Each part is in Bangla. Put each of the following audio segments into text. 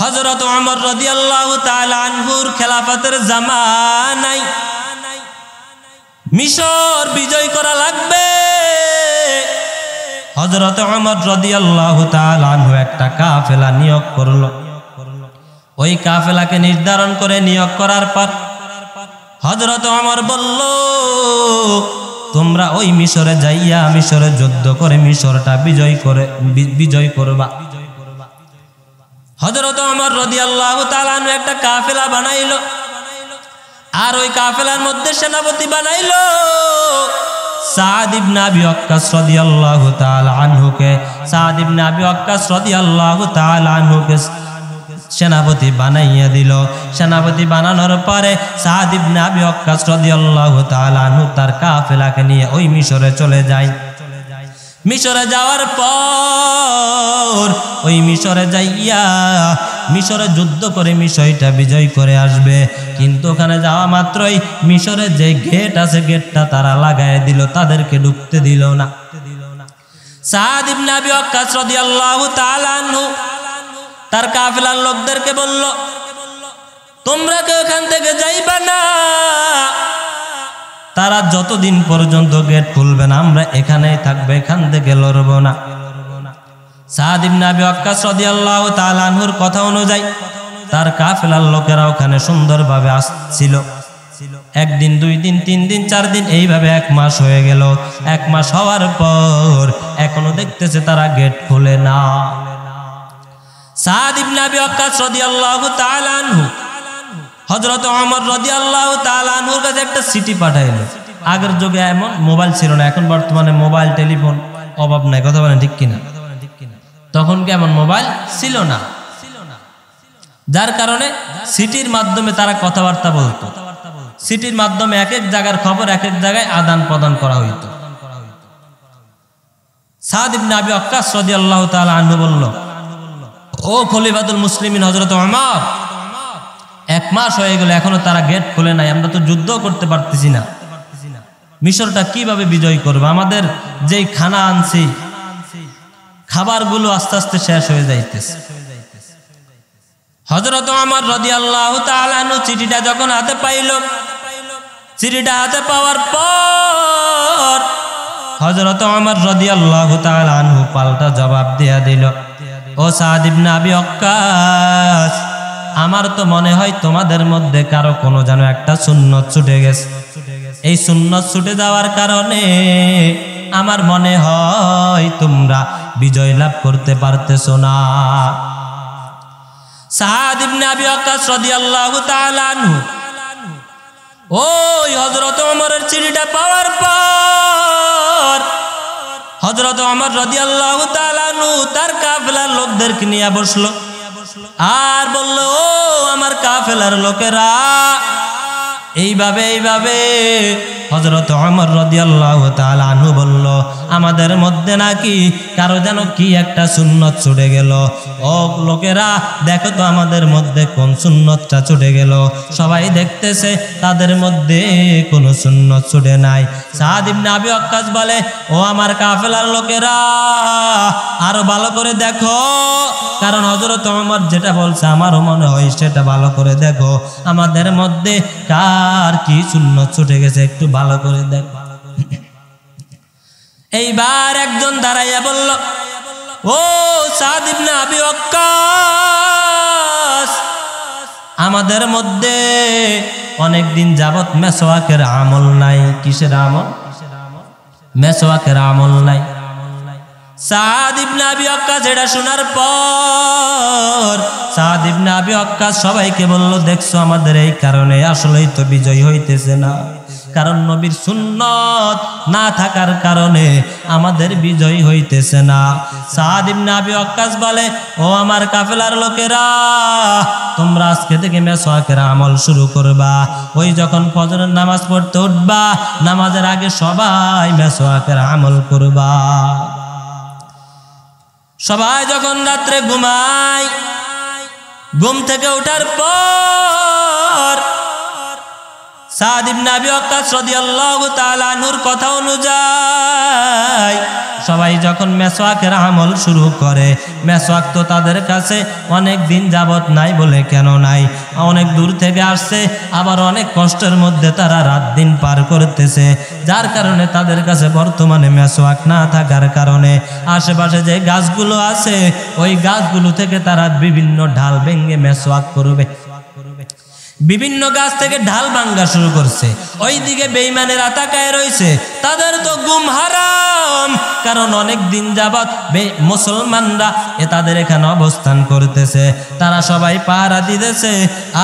হযরত ওমর রাদিয়াল্লাহু তাআলা আনহুর খেলাফতের জামানায় মিশর বিজয় করা লাগবে। হযরত ওমর রাদিয়াল্লাহু তাআলা আনহু একটা কাফেলা নিয়োগ করল। ওই কাফেলাকে নির্ধারণ করে নিয়োগ করার পর হযরত ওমর বলল, তোমরা ওই মিশরে যাইয়া মিশরে যুদ্ধ করে মিশরটা বিজয় করবা। হযরত ওমর রাদিয়াল্লাহু তাআলা আনহু একটা কাফেলা বানাইলো, আর ওই কাফেলার মধ্যে সেনাপতি বানাইলো সাদ ইবনে আবি ওয়াক্কাস রাদিয়াল্লাহু তাআলা আনহুকে। সাদ ইবনে আবি ওয়াক্কাস রাদিয়াল্লাহু তাআলা আনহুকে সেনাপতি বানাইয়া দিল। সেনাপতি বানানোর পরে সাদ ইবনে আবি ওয়াক্কাস রাদিয়াল্লাহু তাআলা আনহু তার কাফেলাকে নিয়ে ওই মিশরে চলে যায়। মিশরে যাওয়ার পর ওই মিশরে যাইয়া মিশরে যুদ্ধ করে মিশরটা বিজয় করে আসবে। কিন্তু ওখানে যাওয়া মাত্রই মিশরে যে গেট আছে গেটটা তারা লাগায় দিল, তাদেরকে ঢুকতে দিল না। সাদ ইবনে আবি ওয়াক্কাস রাদিয়াল্লাহু তাআলা আনহু তার কাফেলার লোকদেরকে বলল, তোমরা কেউ এখান থেকে যাইবা না, তারা যতদিন পর্যন্ত গেট খুলবে না আমরা এখানেই থাকবো, এখান থেকে লড়বো না। সাদ ইবনে আবি ওয়াক্কাস রাদিয়াল্লাহু তাআলা আনহুর কথা অনুযায়ী তার কাফেলার লোকেরা ওখানে সুন্দরভাবে আসছিল। একদিন, 2 দিন, 3 দিন, 4 দিন, এইভাবে 1 মাস হয়ে গেল। 1 মাস হওয়ার পর এখনো দেখতেছে তারা গেট খুলে না। সাদ ইবনে আবি ওয়াক্কাস রাদিয়াল্লাহু তাআলা আনহু হযরত ওমর রাদিয়াল্লাহু তাআলা আনহুর কাছে একটা চিঠি পাঠাইলো। আগের যুগে এমন মোবাইল ছিল না, এখন বর্তমানে মোবাইল টেলিফোন অভাব নাই, কথা বলেন ঠিক কিনা? তখন কেমন মোবাইল ছিল না, যার কারণে চিঠির মাধ্যমে তারা কথাবার্তা বলতো। চিঠির মাধ্যমে এক এক জায়গার খবর এক এক জায়গায় আদান প্রদান করা হইতো। সাদ ইবনে আবি ওয়াক্কাস রাদিয়াল্লাহু তাআলা আনহু বলল, ও খলিফাতুল মুসলিমিন হযরত ওমর, 1 মাস হয়ে গেল এখনো তারা গেট খুলে নাই, আমরা তো যুদ্ধ করতে পারতেছি না, মিশরটা কিভাবে বিজয় করবে? আমাদের যেই খানা আনছি খাবারগুলো আস্তে আস্তে শেষ হয়ে যাইতেছে। হযরত ওমর রাদিয়াল্লাহু তাআলা আনহু চিঠিটা যখন হাতে পাইল, চিঠিটা হাতে পাওয়ার পর হযরত ওমর রাদিয়াল্লাহু তাআলা আনহু পাল্টা জবাব দিয়া দিল, ও সাদ ইবনে আবি ওয়াক্কাস, আমার তো মনে হয় তোমাদের মধ্যে কারো কোনো যেন একটা সুন্নত ছুটে গেছে। এই সুন্নত ছুটে যাওয়ার কারণে আমার মনে হয় তোমরা বিজয় লাভ করতে পারতেছো না। সাদ ইবনে আবি ওয়াক্কাস রাদিয়াল্লাহু তাআলা আনহু ওই হযরত ওমরের চিঠিটা পাওয়ার পর হযরত ওমর রাদিয়াল্লাহু তাআলা আনহু তার কাফেলার লোকদেরকে নিয়ে বসলো আর বলল, ও আমার কাফেলার লোকেরা, এইভাবে হযরত ওমর রাদিয়াল্লাহু তাআলা আনহু বলল, আমাদের মধ্যে নাকি কারো যেন কি একটা সুন্নত ছুটে গেল। ও লোকেরা, দেখো তো আমাদের মধ্যে কোন সুন্নতটা ছুটে গেল। সবাই দেখতেছে তাদের মধ্যে কোনো সুন্নত ছুটে নাই। সাদ ইবনে আবি ওয়াক্কাস বলে, ও আমার কাফেলার লোকেরা, আরো ভালো করে দেখো, কারণ হযরত ওমর যেটা বলছে আমারও মনে হয় সেটা ভালো করে দেখো, আমাদের মধ্যে কার কি সুন্নত ছুটে গেছে একটু ভালো করে দেখো। এইবার একজন দাঁড়াইয়া বলল, ও সাদ ইবনে আবি ওয়াক্কাস, আমাদের মধ্যে অনেক দিন যাবত মেসওয়াকের আমল নাই। কিসের আমল? মেসওয়াকের আমল নাই। সাদ ইবনে আবি ওয়াক্কাস এটা শোনার পর সাদ ইবনে আবি ওয়াক্কাস সবাইকে বলল, দেখছো আমাদের এই কারণে আসলেই তো বিজয় হইতেছে না, কারণ নবীর সুন্নত না থাকার কারণে আমাদের বিজয় হইতেছে না। সাদ ইবনে আবি ওয়াক্কাস বলে, ও আমার কাফেলার লোকেরা, তোমরা আজকে থেকে মেসওয়াকের আমল শুরু করবা। ওই যখন ফজরের নামাজ পড়তে উঠবা, নামাজের আগে সবাই মেসওয়াকের আমল করবা। সবাই যখন রাত্রে ঘুমায়, ঘুম থেকে ওঠার পর সাদ ইবনে আবি ওয়াক্কাস রাদিয়াল্লাহু তাআলা আনহুর কথা অনুযায়ী সবাই যখন মেসওয়াকের আমল শুরু করে, মেসওয়াক তো তাদের কাছে অনেক দিন যাবত নাই বলে কেন নাই, অনেক দূর থেকে আসছে, আবার অনেক কষ্টের মধ্যে তারা রাত দিন পার করতেছে, যার কারণে তাদের কাছে বর্তমানে মেসওয়াক না থাকার কারণে আশেপাশে যে গাছগুলো আছে ওই গাছগুলো থেকে তারা বিভিন্ন ঢাল ভেঙে মেসওয়াক করবে। বিভিন্ন গাছ থেকে ঢাল ভাঙ্গা শুরু করছে। ওইদিকে বেঈমানেরা তাকায় রয়েছে, তাদের তো ঘুম হারাম, কারণ অনেক দিন যাবত মুসলমানরা তাদের এখানে অবস্থান করতেছে, তারা সবাই পাহারা দিতেছে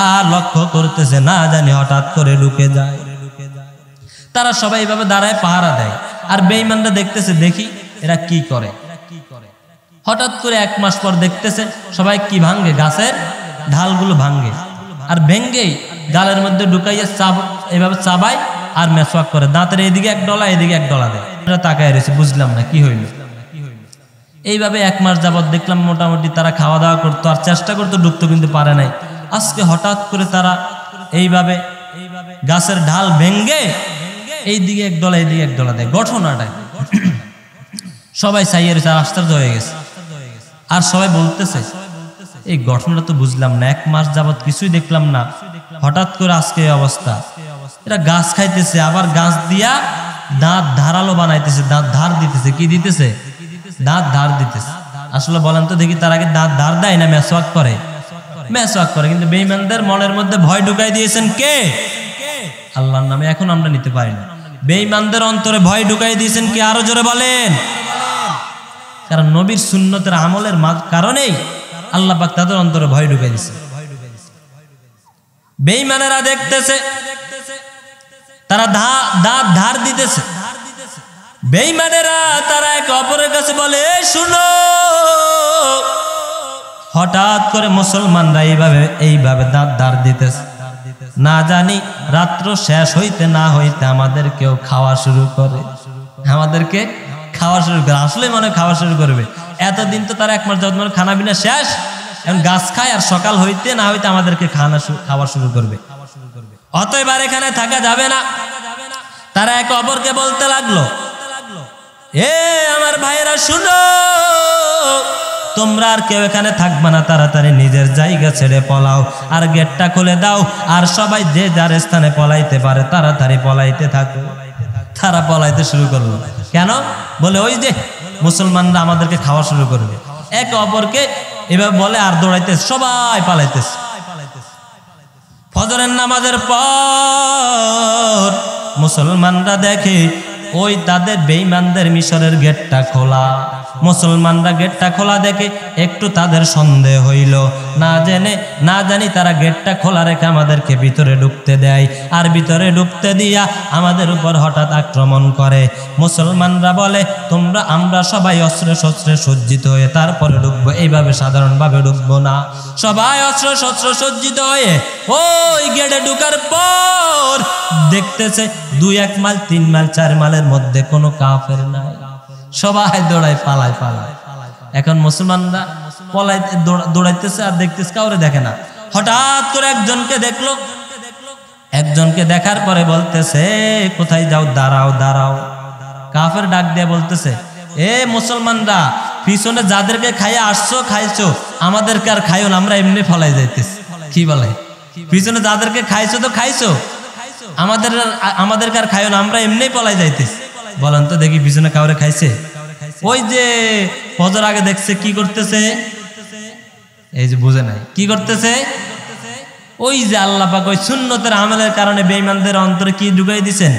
আর লক্ষ্য করতেছে না জানি হঠাৎ করে ঢুকে যায়। তারা সবাই এইভাবে দাঁড়ায় পাহারা দেয়, আর বেঈমানরা দেখতেছে দেখি এরা কি করে। হঠাৎ করে 1 মাস পর দেখতেছে সবাই কি ভাঙ্গে, গাছের ঢালগুলো ভাঙ্গে, আর ভেঙ্গেই গালের মধ্যে ঢুকাইয়া এইভাবে চাবায় আর মেসওয়াক করে, দাঁতের এদিকে 1 ডলা এদিকে 1 ডলা দেয়। তাকায় রয়েছে, বুঝলাম না কি হইল। এইভাবে 1 মাস যাবত দেখলাম মোটামুটি তারা খাওয়া দাওয়া করতো আর চেষ্টা করতো, ঢুকতো কিন্তু পারে নাই। আজকে হঠাৎ করে তারা এইভাবে গাছের ঢাল ভেঙ্গে এইদিকে 1 ডলা এদিকে 1 ডলা দেয়। ঘটনাটাই সবাই চাইয়ে রয়েছে, আর আশ্চর্য হয়ে গেছে। আর সবাই বলতেছে এই ঘটনাটা তো বুঝলাম না, 1 মাস যাবত কিছুই দেখলাম না, হঠাৎ করে আজকে এই অবস্থা। এরা গাছ খাইতেছে, আবার গাছ দিয়া দাঁত ধারালো বানাইতেছে, দাঁত ধার দিতেছে। কি দিতেছে? দাঁত ধার দিতেছে। আসলে বলেন তো দেখি, তার আগে দাঁত ধার দেয় না মেসওয়াক করে? মেসওয়াক করে। কিন্তু বেঈমানদের মনের মধ্যে ভয় ঢুকাই দিয়েছেন কে? আল্লাহর নামে এখন আমরা নিতে পারি না। বেঈমানদের অন্তরে ভয় ঢুকাই দিয়েছেন কে? আরো জোরে বলেন। কারণ নবীর সুন্নতের আমলের কারণেই আল্লাহ পাক তাদের অন্তরে ভয় ঢুকাই দিয়েছে। বেঈমানেরা দেখতেছে তারা দাঁত ধার দিতেছে। বেঈমানেরা তারা একে অপরের কাছে বলে, শুনো, হঠাৎ করে মুসলমানরা এইভাবে দাঁত ধার দিতেছে, না জানি রাত্র শেষ হইতে না হইতে আমাদেরকেও খাওয়া শুরু করে, আমাদেরকে খাওয়া শুরু করে। আসলে মনে খাওয়া শুরু করবে। এতদিন তো তারা 1 মাস যাবত মানে খানা বিনা শেষ, এখন গাছ খায় আর সকাল হইতে না হইতে আমাদেরকে খাওয়া শুরু করবে। অতএব আর এখানে থাকা যাবে না। তারা একে অপরকে বলতে লাগলো, এ আমার ভাইয়েরা শুনো, তোমরা আর কেউ এখানে থাকবে না, তাড়াতাড়ি নিজের জায়গা ছেড়ে পলাও আর গেটটা খুলে দাও, আর সবাই যে যার স্থানে পলাইতে পারে তাড়াতাড়ি পলাইতে থাকো। তারা পলাইতে শুরু করলো। কেন? বলে ওই যে মুসলমানরা আমাদেরকে খাওয়া শুরু করবে। একে অপরকে এভাবে বলে আর দৌড়াইতেছে, সবাই পালাইতেছে। ফজরের নামাজের পর মুসলমানরা দেখে ওই তাদের বেঈমানদের মিশরের গেটটা খোলা। মুসলমানরা গেটটা খোলা দেখে একটু তাদের সন্দেহ হইল, না জানি তারা গেটটা খোলা রেখে আমাদেরকে ভিতরে ঢুকতে দেয়, আর ভিতরে ঢুকতে দিয়া আমাদের উপর হঠাৎ আক্রমণ করে। মুসলমানরা বলে, আমরা সবাই অস্ত্রে শস্ত্রে সজ্জিত হয়ে তারপরে ঢুকবো, এইভাবে সাধারণভাবে ঢুকবো না। সবাই অস্ত্র শস্ত্র সজ্জিত হয়ে ওই গেটে ঢুকার পর দেখতেছে 2-1 মাইল 3 মাইল 4 মাইলের মধ্যে কোনো কাফের নাই। সবাই দৌড়ায়, পালায়। এখন মুসলমানরা পলাইতে দৌড়াইতেছে আর দেখতেছে কাউরে দেখে না। হঠাৎ করে একজনকে দেখলো, একজনকে দেখার পরে বলতেছে, কোথায় যাও? দাঁড়াও। কাফের ডাক দিয়ে বলতেছে, এ মুসলমানরা, পিছনে যাদেরকে খাইয়া আসছো খাইছো, আমাদেরকে আর খাইও না, আমরা এমনি ফলাই যাইতেছি। কি বলে? পিছনে যাদেরকে খাইছো তো খাইছো, আমাদেরকে আর খাইও না, আমরা এমনি পলাই যাইতেছি। বলেন তো দেখি পিছনে কাউরে খাইছে? ওই যে ফজর আগে দেখছে কি করতেছে, এই যে বুঝে নাই কি করতেছে, ওই যে আল্লাহ পাক ওই সুন্নতের আমলের কারণে বেঈমানদের অন্তরে কি ঢুকাই দিছেন?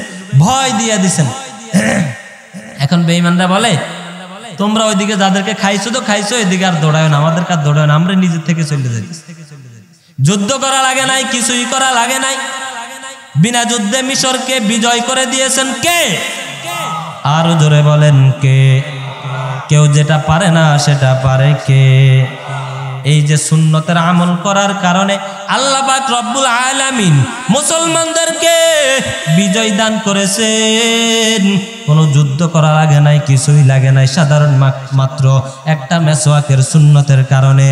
ভয় দিয়া দিছেন। এখন বেঈমানরা বলে, তোমরা ওইদিকে যাদেরকে খাইছো তো খাইছো, এদিকে আর দৌড়ায় না, আমাদেরকে আর দৌড়ায় না, আমরা নিজের থেকে চলে যাই। যুদ্ধ করা লাগে নাই, কিছুই করা লাগে নাই। বিনা যুদ্ধে মিশরকে বিজয় করে দিয়েছেন কে? আরো জোরে বলেন কে? কেউ যেটা পারে না সেটা পারে কে? এই যে সুন্নতের আমল করার কারণে আল্লাহ পাক রব্বুল আলামিন মুসলমানদেরকে বিজয় দান করেছেন। কোনো যুদ্ধ করা লাগে নাই, কিছুই লাগে নাই, সাধারণ মাত্র একটা মেসওয়াকের সুন্নতের কারণে।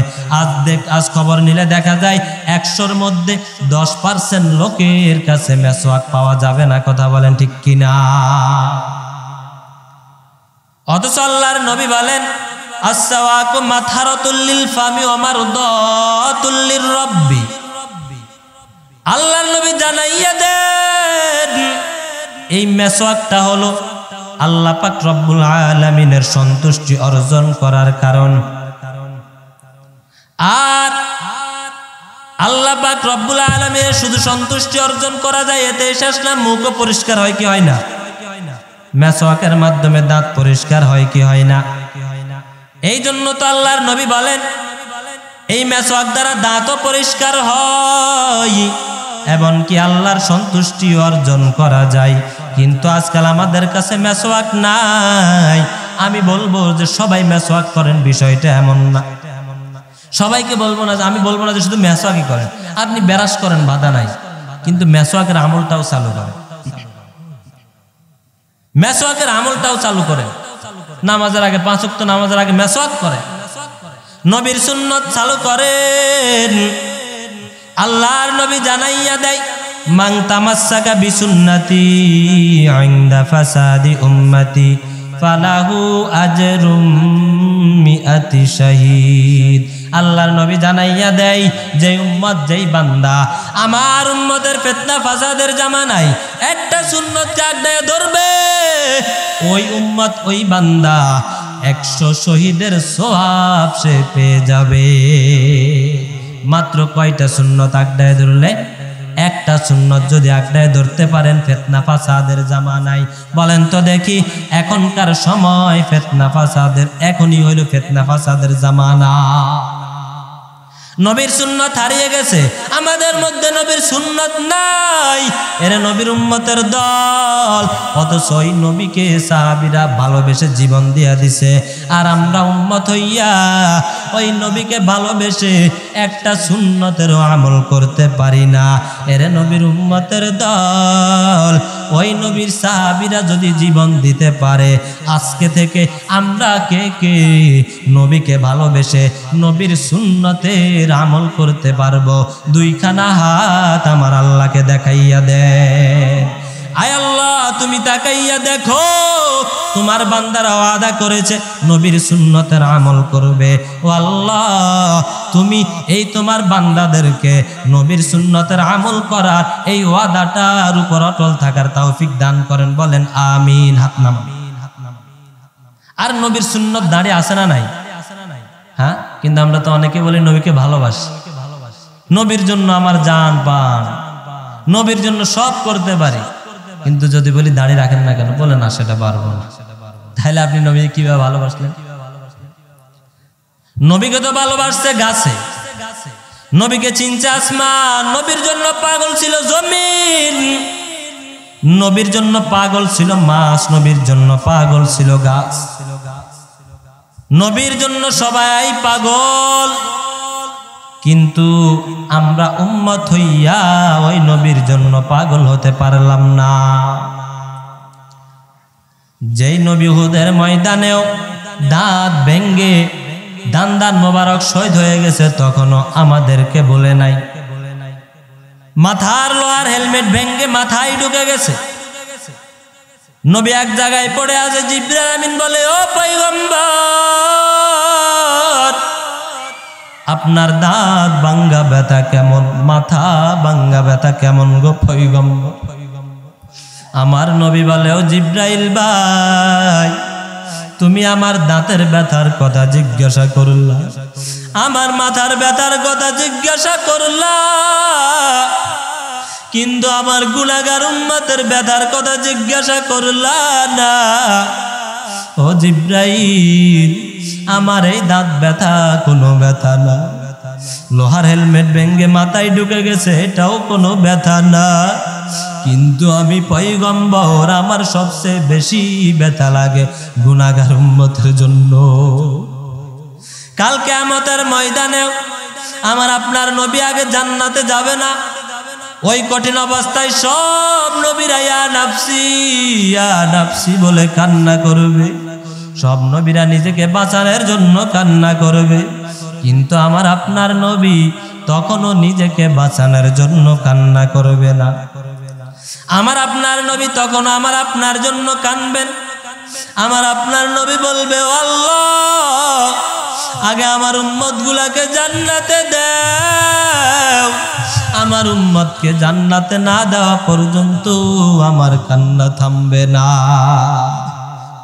আজ খবর নিলে দেখা যায় 100-র মধ্যে 10% লোকের কাছে মেসওয়াক পাওয়া যাবে না। কথা বলেন ঠিক কিনা? অথচ আল্লাহর নবী বলেন আসওয়াকু মাতহারাতুল লিল ফামি ওয়া মারদাতুল লিররাব্বি। আল্লাহর নবী জানাইয়া দেন এই মেসওয়াকটা হলো আল্লাহ পাক রব্বুল আলামিনের সন্তুষ্টি অর্জন করার কারণ। আর আল্লাহ পাক রব্বুল আলামিনের শুধু সন্তুষ্টি অর্জন করা যায় এতে শেষ না, মুখও পরিষ্কার হয় কি হয় না? মেসওয়াকের মাধ্যমে দাঁত পরিষ্কার হয় কি হয় না? এই জন্য তো আল্লাহর নবী বলেন এই মেসওয়াক দ্বারা দাঁতও পরিষ্কার হয়, এমনকি আল্লাহর সন্তুষ্টি অর্জন করা যায়। কিন্তু আজকাল আমাদের কাছে মেসওয়াক নাই। আমি বলবো যে সবাই মেসওয়াক করেন, বিষয়টা এমন না। সবাইকে বলবো না, আমি বলবো না যে শুধু মেসওয়াকই করেন, আপনি ব্রাশ করেন, বাধা নাই, কিন্তু মেসওয়াকের আমলটাও চালু করেন। মেসওয়াকের আমলটাও চালু করেন। নামাজের আগে 5 ওয়াক্ত নামাজের আগে মেসওয়াক করেন, নবীর সুন্নত চালু করেন। আল্লাহর নবী জানাইয়া দেয় মান তামাসসাকা বিসুন্নতি ইনদা ফাসাদি উম্মতি ফালাহু আজরুম মিআতি শাহীদ। আল্লাহর নবী জানাইয়া দেয় যে উম্মত, যেই বান্দা আমার উম্মতের ফিতনা ফাসাদের জামানায় একটা সুন্নতকে আঁকড়ে ধরবে, ওই উম্মত, ওই বান্দা 100 শহীদের সওয়াব সে পেয়ে যাবে। মাত্র কয়টা সুন্নত আঁকড়ে ধরলে? একটা সুন্নত যদি আঁকড়ে ধরতে পারেন ফিতনা ফাসাদের জামানায়। বলেন তো দেখি, এখনকার সময় ফিতনা ফাসাদের, এখনই হইল ফিতনা ফাসাদের জামানা। নবীর সুন্নত হারিয়ে গেছে, আমাদের মধ্যে নবীর সুন্নত নাই। এরা নবীর উম্মতের দল, অথচ ওই নবীকে সাহাবীরা ভালোবেসে জীবন দিয়া দিছে। আর আমরা উম্মত হইয়া ওই নবীকে ভালোবেসে একটা সুন্নতেরও আমল করতে পারি না। এরা নবীর উম্মতের দল। ওই নবীর সাহাবীরা যদি জীবন দিতে পারে, আজকে থেকে আমরা কে কে নবীকে ভালোবেসে নবীর সুন্নতের আমল করতে পারবো? 2খানা হাত আমার আল্লাহকে দেখাইয়া দেন। আয় আল্লাহ, তুমি তাকাইয়া দেখো, তোমার বান্দারা ওয়াদা করেছে নবীর সুন্নতের আমল করবে। ও আল্লাহ, তুমি এই তোমার বান্দাদেরকে নবীর সুন্নতের আমল করার এই ওয়াদাটার উপর অটল থাকার তৌফিক দান করেন। বলেন আমিন। হাত নামান। আর নবীর সুন্নত দাঁড়িয়ে আসে না নাই? হ্যাঁ, কিন্তু আমরা তো অনেকে বলি নবীকে ভালোবাসি, নবীর জন্য আমার জান প্রাণ, নবীর জন্য সব করতে পারি, কিন্তু যদি বলি দাঁড়িয়ে রাখেন না কেন, বলে না সেটা পারবো না। তাহলে আপনি নবীকে কিভাবে ভালোবাসলেন? নবীকে তো ভালোবাসছে গাছে, নবীকে চিনছে আসমান, নবীর জন্য পাগল ছিল জমিন, নবীর জন্য পাগল ছিল মাছ, নবীর জন্য পাগল ছিল গাছ, নবীর জন্য সবাই পাগল। কিন্তু আমরা উম্মত হইয়া ওই নবীর জন্য পাগল হতে পারলাম না। যেই নবী উহুদের ময়দানেও দাঁত ভেঙ্গে দান মোবারক শহীদ হয়ে গেছে, তখনও আমাদেরকে বলে নাই। মাথার লোহার হেলমেট ভেঙ্গে মাথায় ঢুকে গেছে, নবী এক জায়গায় পড়ে আছে। জিবরাইল আমিন বলে, ও পয়গম্বর, আপনার দাঁত ভাঙ্গা ব্যথা কেমন, মাথা ভাঙ্গা ব্যথা কেমন গো পয়গম্বর? আমার নবী বলে, ও জিবরাইল ভাই, তুমি আমার দাঁতের ব্যথার কথা জিজ্ঞাসা করলা, আমার মাথার ব্যথার কথা জিজ্ঞাসা করলা, কিন্তু আমার গুনাহগার উম্মতের ব্যথার কথা জিজ্ঞাসা করলা না। ও জিবরাইল, আমার এই দাঁত ব্যথা কোনো ব্যথা না, লোহার হেলমেট ভেঙ্গে মাথায় ঢুকে গেছে এটাও কোনো ব্যথা না, কিন্তু আমি পয়গম্বর, আমার সবচেয়ে বেশি ব্যথা লাগে গুনাহগার উম্মতের জন্য। কাল কিয়ামতের ময়দানে আমার আপনার নবী আগে জান্নাতে যাবে না। ওই কঠিন অবস্থায় সব নবীরা ইয়া নাফসি বলে কান্না করবে। সব নবীরা নিজেকে বাঁচানোর জন্য কান্না করবে, কিন্তু আমার আপনার নবী তখনও নিজেকে বাঁচানোর জন্য কান্না করবে না। আমার আপনার নবী তখন আমার আপনার জন্য কাঁদবেন। আমার আপনার নবী বলবে, ও আল্লাহ, আগে আমার উম্মত গুলাকে জান্নাতে দাও। আমার উম্মতকে জান্নাতে না দেওয়া পর্যন্ত আমার কান্না থামবে না।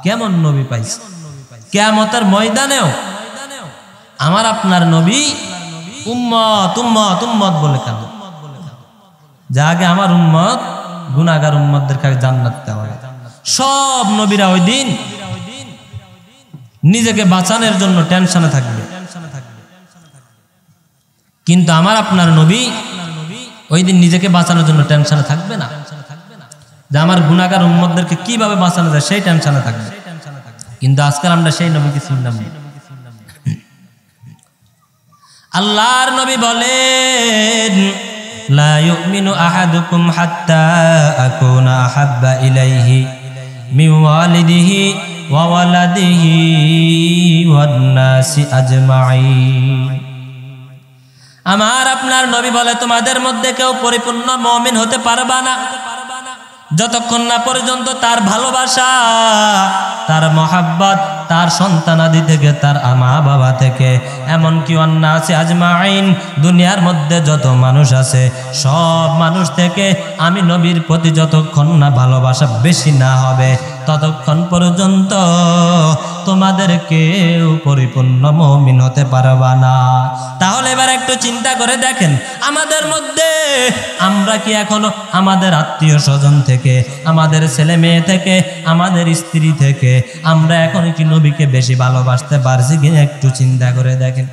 কেমন নবী পাইছে? কিয়ামতের ময়দানেও আমার আপনার নবী উম্মত উম্মত উম্মত বলে কাঁদে, যা আগে আমার উম্মত গুনাহগার উম্মতদেরকে জান্নাত দেওয়া। সব নবীরা ওই দিন নিজেকে বাঁচানোর জন্য টেনশনে থাকবে, কিন্তু আমার আপনার নবী ওই দিন নিজেকে বাঁচানোর জন্য টেনশনে থাকবে না, যে আমার গুনাহগার উম্মতদেরকে কিভাবে বাঁচানো যায় সেই টেনশনে থাকবে। কিন্তু আজকাল আমরা সেই নবীকে চিনলাম না। আল্লাহর নবী বলেন, লা ইউমিনু আহাদুকুম হাত্তা আকুনা আহাব্বা ইলাইহি মিন ওয়ালিদিহি ওয়া ওয়ালাদিহি ওয়ান নাসি আজমাইন। আমার আপনার নবী বলে, তোমাদের মধ্যে কেউ পরিপূর্ণ মুমিন হতে পারবা না যতক্ষণ না পর্যন্ত তার ভালোবাসা, তার মহাব্বত, তার সন্তানাদি থেকে, তার মা বাবা থেকে, এমনকি ওয়ান্নাসি আজমাইন, দুনিয়ার মধ্যে যত মানুষ আছে সব মানুষ থেকে আমি নবীর প্রতি যতক্ষণ না ভালোবাসা বেশি না হবে ততক্ষণ পর্যন্ত তোমাদের কেউ পরিপূর্ণ মুমিন হতে পারবা না। তাহলে এবার একটু চিন্তা করে দেখেন, আমাদের মধ্যে আমরা কি এখনো আমাদের আত্মীয় স্বজন থেকে, আমাদের ছেলে মেয়ে থেকে, আমাদের স্ত্রী থেকে আমরা এখন কি নবীকে বেশি ভালোবাসতে পারছি কিনা একটু চিন্তা করে দেখেন।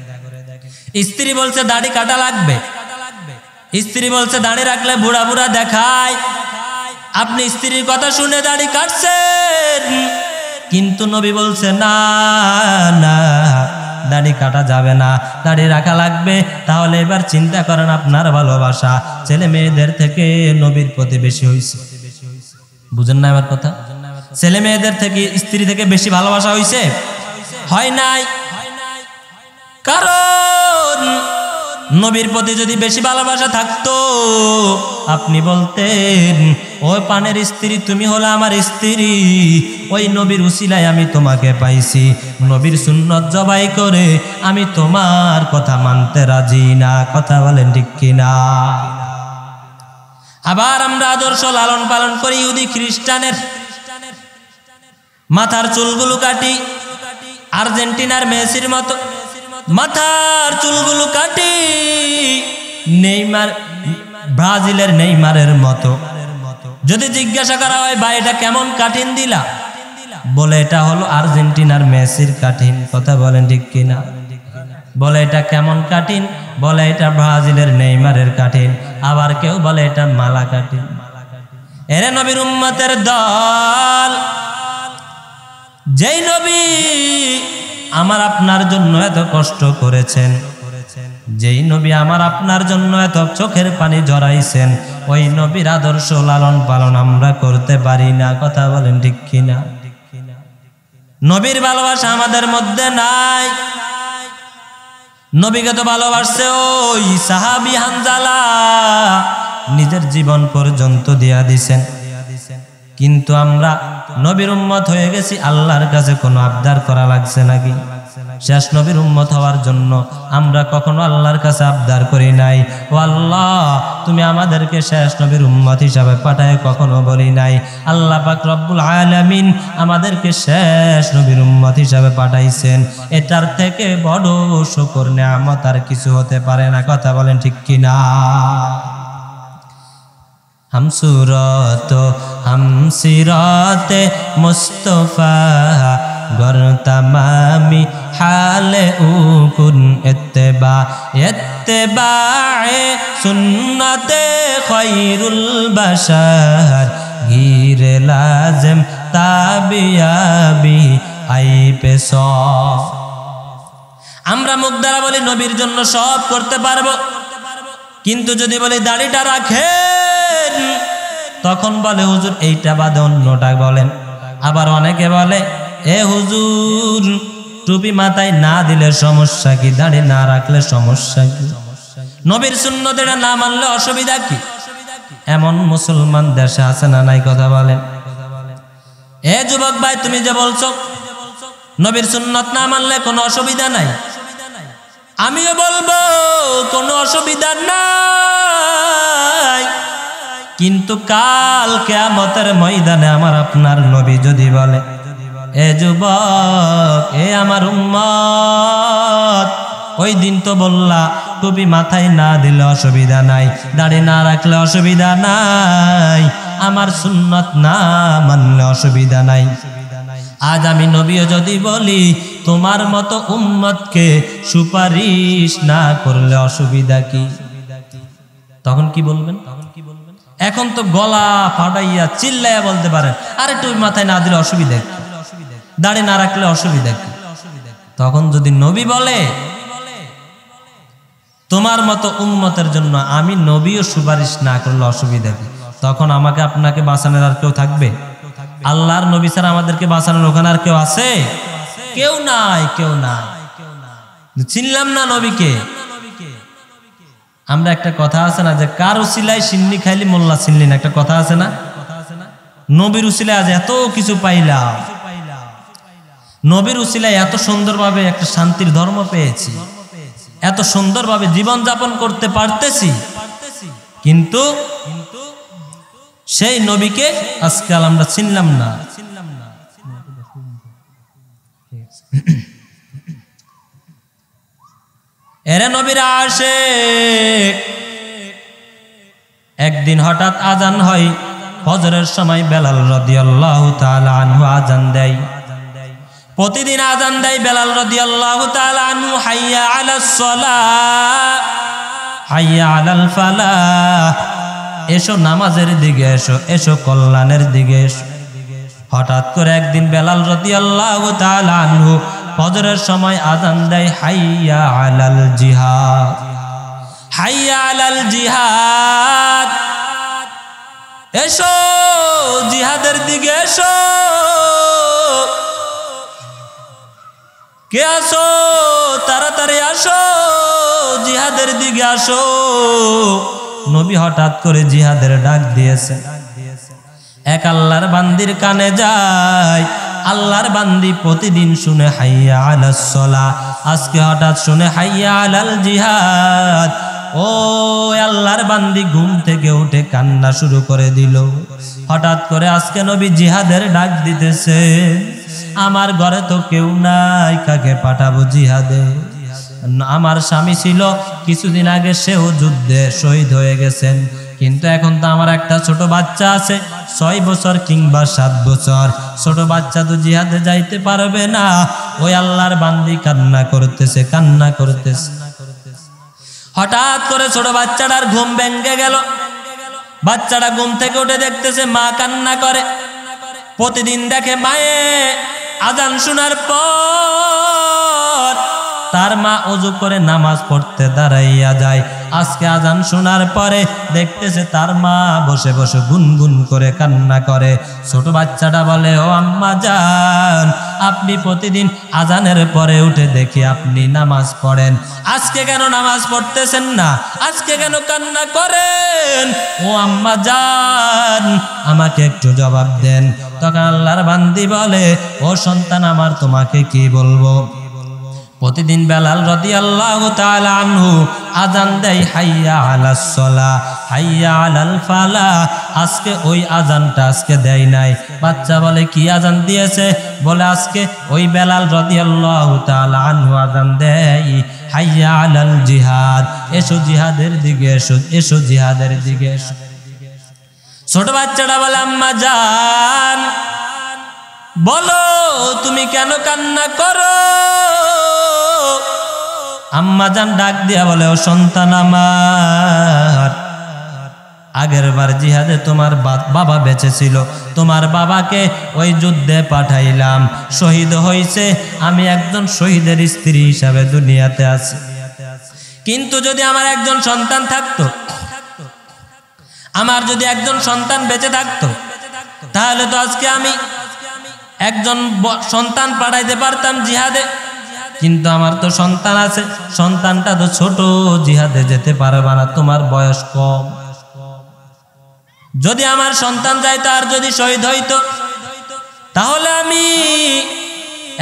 স্ত্রী বলছে দাড়ি কাটা লাগবে, স্ত্রী বলছে দাড়ি রাখলে বুড়া বুড়া দেখায়, আপনি স্ত্রীর কথা শুনে দাড়ি কাটছেন, কিন্তু নবী বলছে না না, দাড়ি কাটা যাবে না, দাড়ি রাখা লাগবে। তাহলে এবার চিন্তা করেন, আপনার ভালোবাসা ছেলে মেয়েদের থেকে নবীর প্রতি বেশি হয়েছে। বুঝেন না এবার কথা? ছেলে মেয়েদের থেকে, স্ত্রী থেকে বেশি ভালোবাসা হয়েছে? হয় নাই। কারণ নবীর প্রতি যদি বেশি ভালোবাসা থাকতো, আপনি বলতেন, ওই পানের স্ত্রী তুমি হলো আমার স্ত্রী, ওই নবীর উসিলায় আমি তোমাকে পাইছি, নবীর সুন্নত জবাই করে আমি তোমার কথা মানতে রাজি না। কথা বলেন ঠিক কিনা? আবার আমরা আদর্শ লালন পালন করি ইহুদি খ্রিস্টানের, মাথার চুলগুলো কাটি আর্জেন্টিনার মেসির মতো, মাথার চুলগুলো কাটি নেইমার, ব্রাজিলের নেইমারের মতো। যদি জিজ্ঞাসা করা হয় ভাই এটা কেমন কাটিং দিলা, বলে এটা হলো আর্জেন্টিনার মেসির কাটিং। কথা বলেন ঠিক কিনা? বলে এটা কেমন কাটিং, বলে এটা ব্রাজিলের নেইমারের কাটিং, আবার কেউ বলে এটা মালা কাটিং। এরে নবীর উম্মতের দল, যেই নবী আমার আপনার জন্য এত কষ্ট করেছেন, যেই নবী আমার আপনার জন্য এত চোখের পানি ঝরাইছেন, ওই নবীর আদর্শ লালন পালন আমরা করতে পারি না। কথা বলেন ঠিক কিনা? নবীর ভালোবাসা আমাদের মধ্যে নাই। নবীকে তো ভালোবাসছে ওই সাহাবী হানজালা, নিজের জীবন পর্যন্ত দিয়া দিছেন, কিন্তু আমরা নবীর উম্মত হয়ে গেছি, আল্লাহর কাছে কোনো আবদার করা লাগছে নাকি? শেষ নবীর উম্মত হওয়ার জন্য আমরা কখনো আল্লাহর কাছে আবদার করি নাই, ও আল্লাহ তুমি আমাদেরকে শেষ নবীর উম্মত হিসাবে পাঠায় কখনো বলি নাই। আল্লাহ পাক রব্বুল আলামিন আমাদেরকে শেষ নবীর উম্মত হিসাবে পাঠাইছেন, এটার থেকে বড় শুকর নেয়ামত আর কিছু হতে পারে না। কথা বলেন ঠিক কিনা? हम सूरत हम सिरात मुस्तफा गर तमामी हाल उकुन इत्तिबा इत्तिबाए सुन्नते खैरुल बशर गिर लाजिम ताबियाबी आई पे सौ। আমরা মুখ দ্বারা বলি নবীর জন্য সব করতে পারবো, কিন্তু যদি বলি দাড়িটা রাখেন, তখন বলে হুজুর এইটা বাদে অন্যটা বলেন। আবার অনেকে বলে এ হুজুর টুপি মাথায় না দিলে সমস্যা কি, দাড়ি না রাখলে সমস্যা কি, নবীর সুন্নত এটা না মানলে অসুবিধা কি? এমন মুসলমান দেশে আছে না নাই? কথা বলেন। এ যুবক ভাই, তুমি যে বলছো নবীর সুন্নত না মানলে কোনো অসুবিধা নাই, আমিও বলবো কোনো অসুবিধা নাই, কিন্তু কাল কিয়ামতের ময়দানে আমার আপনার নবী যদি বলে এ যুবক, এ আমার উম্মত, ওই দিন তো বললা টুপি মাথায় না দিলে অসুবিধা নাই, দাড়ি না রাখলে অসুবিধা নাই, আমার সুন্নত না মানলে অসুবিধা নাই। আজ আমি নবীও যদি বলি তোমার মতো উম্মতকে সুপারিশ না করলে অসুবিধা কি, তখন কি বলবেন? এখন তো গলা ফাটাইয়া চিল্লাইয়া বলতে পারেন আরে টুপি মাথায় না দিলে অসুবিধা কি, দাড়ি না রাখলে অসুবিধা কি। তখন যদি নবী বলে তোমার মতো উম্মতের জন্য আমি নবীও সুপারিশ না করলে অসুবিধা কি, তখন আমাকে আপনাকে বাঁচানোর আর কেউ থাকবে? আল্লাহর নবী ছাড়া আমাদেরকে বাঁচানোর ওখানে আর কেউ আছে? কেউ নাই, কেউ নাই। চিনলাম না নবীকে। আমরা একটা কথা আছে না যে কার উসিলায় সিন্নি খাইলি মোল্লা চিনলি না, একটা কথা আছে না? নবীর উসিলায় আজ এত কিছু পাইলাম, নবীর উসিলায় এত সুন্দরভাবে একটা শান্তির ধর্ম পেয়েছি, এত সুন্দরভাবে জীবন যাপন করতে পারতেছি, কিন্তু সেই নবীকে আজকাল আমরা চিনলাম না। এরে নবীর আশিক, একদিন হঠাৎ আজান হয় ফজরের সময়, বেলাল রাদিয়াল্লাহু তাআলা আনহু আজান দেয়। প্রতিদিন আজান দেয় বেলাল রাদিয়াল্লাহু তাআলা আনহু, হাইয়া আলাস সালাহ হাইয়া আলাল ফালাহ, এসো নামাজের দিকে এসো, এসো কল্যাণের দিকে এসো। হঠাৎ করে একদিন বেলাল রাদিয়াল্লাহু তাআলা আনহু ফজরের সময় আজান দেয়, হাইয়া আলাল জিহাদ, হাইয়া আলাল জিহাদ, এসো জিহাদের দিকে এসো। কে আসো? তাড়াতাড়ি আসো, জিহাদের দিকে আসো। নবী হঠাৎ করে জিহাদের ডাক দিয়েছে। এক আল্লাহর বান্দির কানে যায়, আল্লাহর বান্দি প্রতিদিন শুনে হাইয়া আলাস সালাহ, আজকে হঠাৎ শুনে হাইয়া আলাল জিহাদ। ও আল্লাহর বান্দি ঘুম থেকে উঠে কান্না শুরু করে দিল। হঠাৎ করে আজকে নবী জিহাদের ডাক দিতেছে, আমার ঘরে তো কেউ নাই, কাকে পাঠাবো জিহাদে? আমার স্বামী ছিল কিছুদিন আগে, সেও যুদ্ধে শহীদ হয়ে গেছেন, কিন্তু এখন তো আমার একটা ছোট বাচ্চা আছে, 6 বছর কিংবা 7 বছর, ছোট বাচ্চা তো জিহাদে যাইতে পারবে না। ওই আল্লাহর বান্দি কান্না করতেছে, কান্না করতেছে। হঠাৎ করে ছোট বাচ্চাটার ঘুম ভেঙে গেল। বাচ্চাটা ঘুম থেকে উঠে দেখতেছে মা কান্না করে। প্রতিদিন দেখে মায়ে আজান শোনার পর তার মা ওযু করে নামাজ পড়তে দাঁড়াইয়া যায়। আজকে আজান শোনার পরে দেখতেছে তার মা বসে বসে গুনগুন করে কান্না করে। ছোট বাচ্চাটা বলে, ও আম্মা জান, আপনি প্রতিদিন আজানের পরে উঠে দেখি আপনি নামাজ পড়েন, আজকে কেন নামাজ পড়তেছেন না? আজকে কেন কান্না করেন? ও আম্মা জান, আমাকে একটু জবাব দেন। তখন আল্লাহর বান্দি বলে, ও সন্তান আমার, তোমাকে কি বলবো? প্রতিদিন বেলাল রাদিয়াল্লাহু তাআলা আনহু আজান দেয়, হাইয়া আলাস সালাহ হাইয়া আলাল ফালাহ। আজকে ওই আজানটা আজকে দেয় নাই। বাচ্চা বলে, কি আজান দিয়েছে? বলে, আজকে ওই বেলাল রাদিয়াল্লাহু তাআলা আনহু আজান দেয়, হাইয়া আলাল জিহাদ, এসো জিহাদের দিকে এসো, এসো জিহাদের দিকে এসো। ছোট বাচ্চাটা বলে, আম্মা জান, বলো তুমি কেন কান্না করো? আম্মা জান ডাক দিয়া বলে, ও সন্তান আমার, আগের বার জিহাদে তোমার বাবা বেঁচে ছিল, তোমার বাবাকে ওই যুদ্ধে পাঠাইলাম, শহীদ হয়েছে, আমি একজন শহীদের স্ত্রী হিসাবে দুনিয়াতে আছি। কিন্তু যদি আমার একজন সন্তান থাকতো, আমার যদি একজন সন্তান বেঁচে থাকতো, তাহলে তো আজকে আমি একজন সন্তান পাঠাইতে পারতাম জিহাদে। কিন্তু আমার তো সন্তান আছে, সন্তানটা তো ছোট, জিহাদে যেতে পারবে না, তোমার বয়স কম। যদি আমার সন্তান যাইতো আর যদি শহীদ হইতো, তাহলে আমি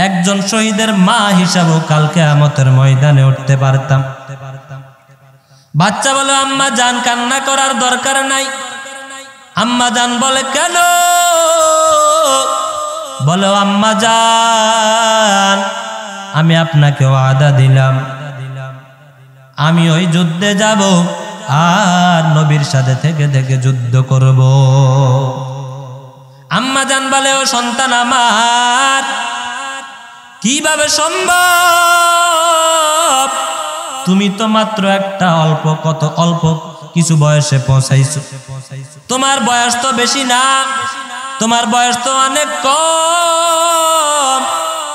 একজন শহীদের মা হিসাবেও কাল কিয়ামতের ময়দানে উঠতে পারতাম। বাচ্চা বলে, আম্মা জান কান্না করার দরকার নাই। আম্মা জান বলে, কেন? বলো, আম্মা জান আমি আপনাকে ওয়াদা দিলাম, আমি ওই যুদ্ধে যাব আর নবীর সাথে থেকে থেকে যুদ্ধ করব। আম্মা জান বলে, ও সন্তান আমার, কিভাবে সম্ভব? তুমি তো মাত্র একটা অল্প কিছু বয়সে পৌঁছাইছো, তোমার বয়স তো বেশি না, তোমার বয়স তো অনেক কম।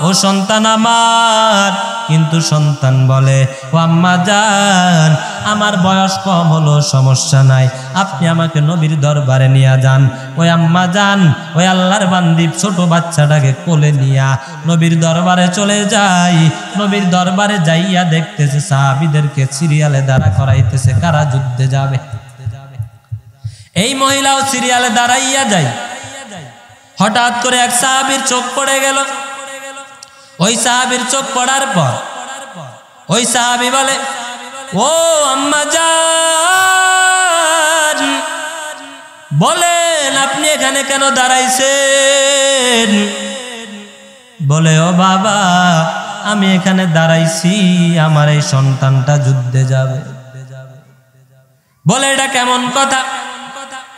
ও সন্তান আমার, কিন্তু সন্তান বলে, ও আম্মা জান আমার বয়স কম হলো সমস্যা নাই, আপনি আমাকে নবীর দরবারে নিয়ে যান। ওই আম্মা জান ওই আল্লাহর বান্দি ছোট বাচ্চাটাকে কোলে নিয়া নবীর দরবারে চলে যাই। নবীর দরবারে যাইয়া দেখতেছে সাহাবীদেরকে সিরিয়ালে দাঁড়া করাইতেছে, কারা যুদ্ধে যাবে। এই মহিলাও সিরিয়ালে দাঁড়াইয়া যায়। হঠাৎ করে এক সাহাবীর চোখ পড়ে গেল। ওই সাহাবীর চোখ পড়ার পর ওই সাহাবী বলে, ও আম্মা জান বলেন আপনি এখানে কেন দাঁড়াইছেন? বলে, ও বাবা আমি এখানে দাঁড়াইছি, আমার এই সন্তানটা যুদ্ধে যাবে। বলে, এটা কেমন কথা?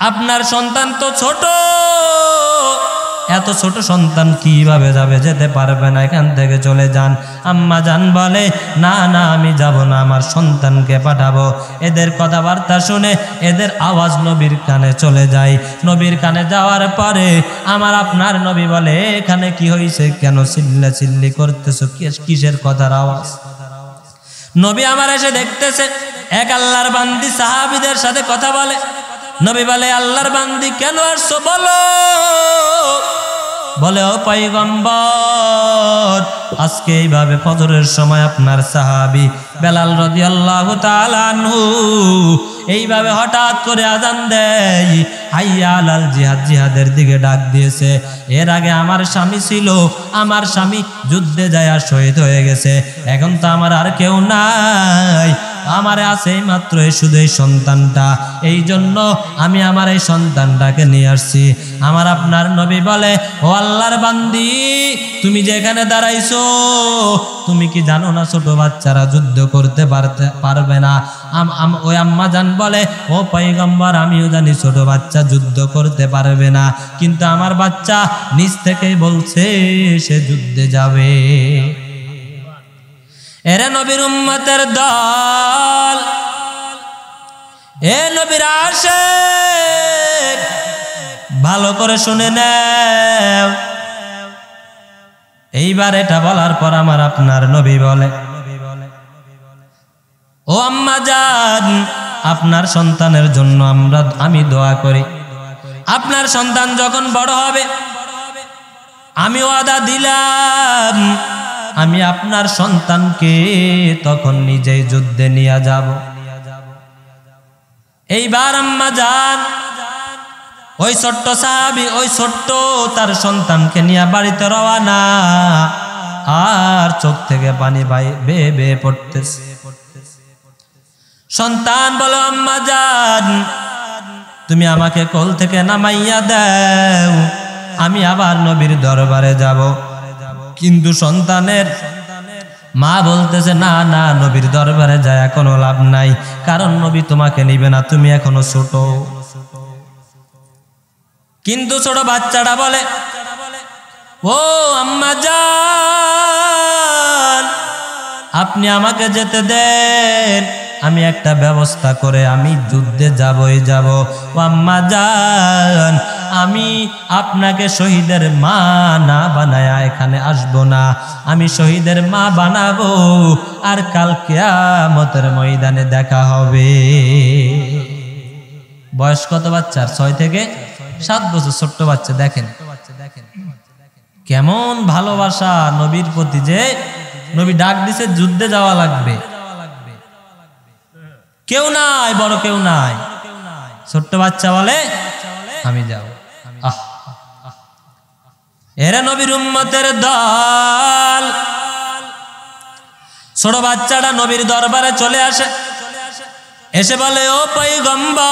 আপনার সন্তান তো ছোট, এত ছোট সন্তান কিভাবে যাবে? যেতে পারবে না, এখান থেকে চলে যান। আম্মা জান বলে, না না আমি যাব না, আমার সন্তানকে পাঠাবো। এদের কথাবার্তা শুনে এদের আওয়াজ নবীর কানে চলে যায়। নবীর কানে যাওয়ার পরে আমার আপনার নবী বলে, এখানে কি হয়েছে? কেন চিল্লাচিল্লি করতেছো? কিসের কথার আওয়াজ? নবী আমার এসে দেখতেছে এক আল্লাহর বান্দি সাহাবীদের সাথে কথা বলে। নবী বলে, আল্লাহর বান্দি কেন আসছো বলো? বলে, ও পয়গম্বর আজকে এইভাবে ফজরের সময় আপনার সাহাবী বেলাল রাদিয়াল্লাহু তাআলা আনহু এইভাবে হঠাৎ করে আযান দেয়, হাইয়া আলাল জিহাদ, জিহাদের দিকে ডাক দিয়েছে। এর আগে আমার স্বামী ছিল, আমার স্বামী যুদ্ধে যায় আর শহীদ হয়ে গেছে, এখন তো আমার আর কেউ নাই, আমার আছে মাত্র শুধু এই সন্তানটা, এই জন্য আমি আমার এই সন্তানটাকে নিয়ে আসছি। আমার আপনার নবী বলে, ও আল্লাহর বান্দি তুমি যেখানে দাঁড়াইছো, তুমি কি জানো না ছোট বাচ্চারা যুদ্ধ করতে পারবে না? ওই আম্মা জান বলে, ও পয়গম্বর আমিও জানি ছোট বাচ্চা যুদ্ধ করতে পারবে না, কিন্তু আমার বাচ্চা নিজ থেকেই বলছে সে যুদ্ধে যাবে। এরে নবীর উম্মতের দল, এ নবীর আশিক, ভালো করে শুনে নাও। এইবার এটা বলার পর আমার আপনার নবী বলে, ও আম্মা জান আপনার সন্তানের জন্য আমি দোয়া করি। আপনার সন্তান যখন বড় হবে আমি ওয়াদা দিলাম আমি আপনার সন্তানকে তখন নিজেই যুদ্ধে নিয়ে যাব। এইবার আম্মা জান ওই ছোট্ট সাহাবী ওই ছোট্ট তার সন্তানকে নিয়ে বাড়িতে রওনা, আর চোখ থেকে পানি বেয়ে বেয়ে পড়তেছে। সন্তান বলো, আম্মা জান তুমি আমাকে কোল থেকে নামাইয়া দাও, আমি আবার নবীর দরবারে যাব। কিন্তু সন্তানের মা বলতেছে, না না নবীর দরবারে যায় এখনো লাভ নাই, কারণ নবী তোমাকে নিবে না, তুমি এখনো ছোট। কিন্তু ছোট বাচ্চাটা বলে, ও আম্মা জান আপনি আমাকে যেতে দেন, আমি একটা ব্যবস্থা করে আমি যুদ্ধে যাবই যাব। ও আম্মা জান, আমি আপনাকে শহীদের মা না বানায় এখানে আসবো না, আমি শহীদের মা বানাবো, আর কাল কিয়ামতের ময়দানে দেখা হবে। বয়স কত বাচ্চার? 6 থেকে 7 বছর, ছোট্ট বাচ্চা। দেখেন কেমন ভালোবাসা নবীর প্রতি, যে নবী ডাক দিছে যুদ্ধে যাওয়া লাগবে। কেউ নাই, বড় কেউ নাই, ছোট্ট বাচ্চা বলে আমি যাব। এরা নবীর উম্মতের দল। ছোট বাচ্চাটা নবীর দরবারে চলে আসে, এসে বলে ও পয়গম্বর,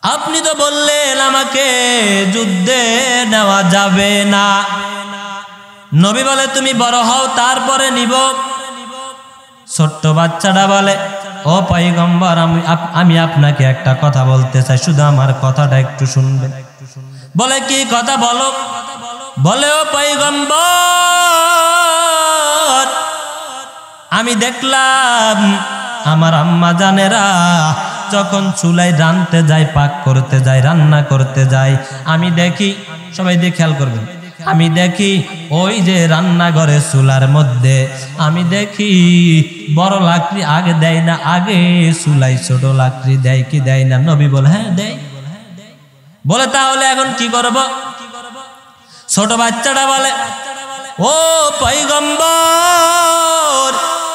আপনি তো বললেন আমাকে যুদ্ধে নেওয়া যাবে না। নবী বলে তুমি বড় হও তারপরে নিব। ছোট্ট বাচ্চাটা বলে ও পয়গম্বর, আমি আপনাকে একটা কথা বলতে চাই, শুধু আমার কথাটা একটু শুনবেন। বলে কি কথা বলো? বলে ও পয়গম্বর, আমি দেখলাম আমার আম্মা জানেরা যখন চুলায় রাঁধতে যায়, পাক করতে যায়, রান্না করতে যায়, আমি দেখি, সবাই দিয়ে খেয়াল করবেন, আমি দেখি ওই যে রান্নাঘরে চুলার মধ্যে আমি দেখি বড় লাকড়ি আগে দেয় না, আগে চুলাই ছোট লাকড়ি দেয় কি দেয় না? নবী বলে হ্যাঁ দেয়। বলে তাহলে এখন কি করব? ছোট বাচ্চাটা বলে ও পয়গম্বর,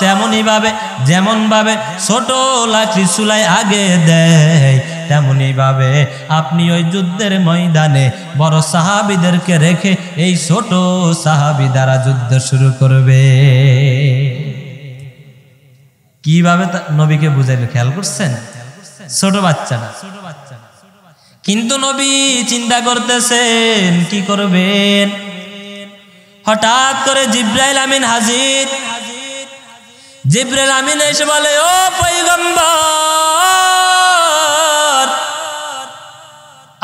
তেমনি ভাবে যেমন ভাবে ছোট লাকড়ি চুলাই আগে দেয়, তেমনি ভাবে আপনি ওই যুদ্ধের ময়দানে বড় সাহাবীদেরকে রেখে এই ছোট সাহাবী দ্বারা যুদ্ধ শুরু করবে। কিভাবে নবীকে বুঝাইলো খেয়াল করছেন? ছোট বাচ্চাটা। কিন্তু নবী চিন্তা করতেছেন কি করবেন। হঠাৎ করে জিব্রাইল আমিন হাজির। জিব্রাইল আমিন এসে বলে ও পয়গম্বর,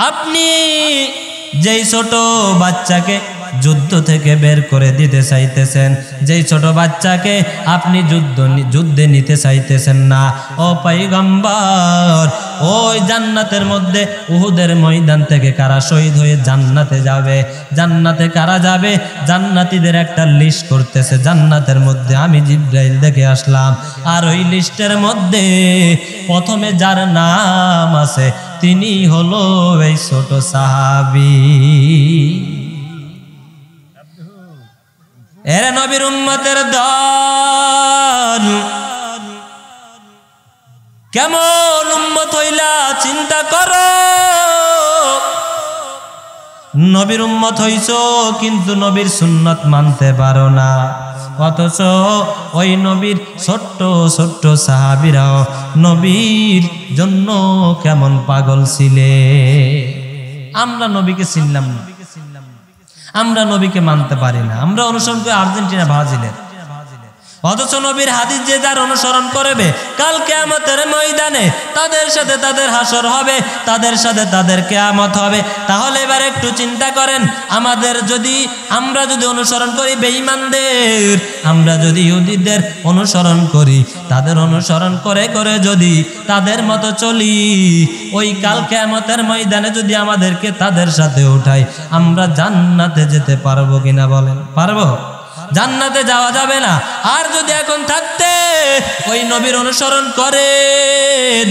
আপনি যেই ছোট বাচ্চাকে যুদ্ধ থেকে বের করে দিতে চাইতেছেন, যেই ছোট বাচ্চাকে আপনি যুদ্ধে নিতে চাইতেছেন না, ও পয়গম্বর, ওই জান্নাতের মধ্যে উহুদের ময়দান থেকে কারা শহীদ হয়ে জান্নাতে যাবে, জান্নাতে কারা যাবে, জান্নাতীদের একটা লিস্ট করতেছে জান্নাতের মধ্যে, আমি জিব্রাইল দেখে আসলাম। আর ওই লিস্টের মধ্যে প্রথমে যার নাম আছে তিনি হলো এই ছোট সাহাবী। এরা নবীর উম্মতের দল। কেমন উম্মত হইলা চিন্তা করো। নবীর উম্মত হইছো কিন্তু নবীর সুন্নত মানতে পারো না, অথচ ওই নবীর ছোট্ট ছোট্ট সাহাবীরাও নবীর জন্য কেমন পাগল ছিলে। আমরা নবীকে চিনলাম না, আমরা নবীকে মানতে পারি না, আমরা অনুসরণ করি আর্জেন্টিনা ব্রাজিলের। অথচ নবীর হাদিস যে যার অনুসরণ করবে কাল কিয়ামতের ময়দানে তাদের সাথে তাদের হাসর হবে, তাদের সাথে তাদের কিয়ামত হবে। তাহলে এবার একটু চিন্তা করেন, আমরা যদি অনুসরণ করি বেঈমানদের, আমরা যদি ইহুদিদের অনুসরণ করি, তাদের অনুসরণ করে করে যদি তাদের মতো চলি, ওই কাল কিয়ামতের ময়দানে যদি আমাদেরকে তাদের সাথে উঠাই, আমরা জান্নাতে যেতে পারবো কিনা বলেন? পারবো? জান্নাতে যাওয়া যাবে না। আর যদি এখন থাকতে ওই নবীর অনুসরণ করেন,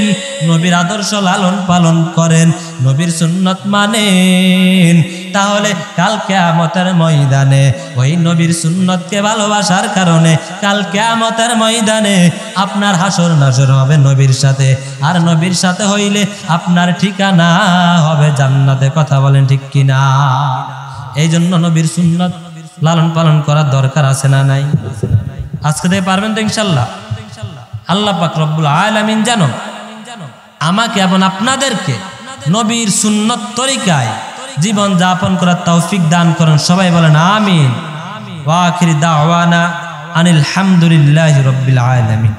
নবীর আদর্শ লালন পালন করেন, নবীর সুন্নত মানেন, তাহলে কাল কিয়ামতের ময়দানে ওই নবীর সুন্নতকে ভালোবাসার কারণে কাল কিয়ামতের ময়দানে আপনার হাসর নাসর হবে নবীর সাথে। আর নবীর সাথে হইলে আপনার ঠিকানা হবে জান্নাতে। কথা বলেন ঠিক কিনা? এই জন্য নবীর সুন্নত লালন পালন করার দরকার আছে না নাই? আজকে থেকে পারবেন তো ইনশাল্লাহ? আল্লাহ পাক রব্বুল আলামিন যেন আমাকে এবং আপনাদেরকে নবীর সুন্নত তরিকায় জীবন যাপন করার তৌফিক দান করেন। সবাই বলেন আমিন। ওয়া আখির দাওয়ানা আনিল হামদুলিল্লাহি রাব্বিল আলামিন।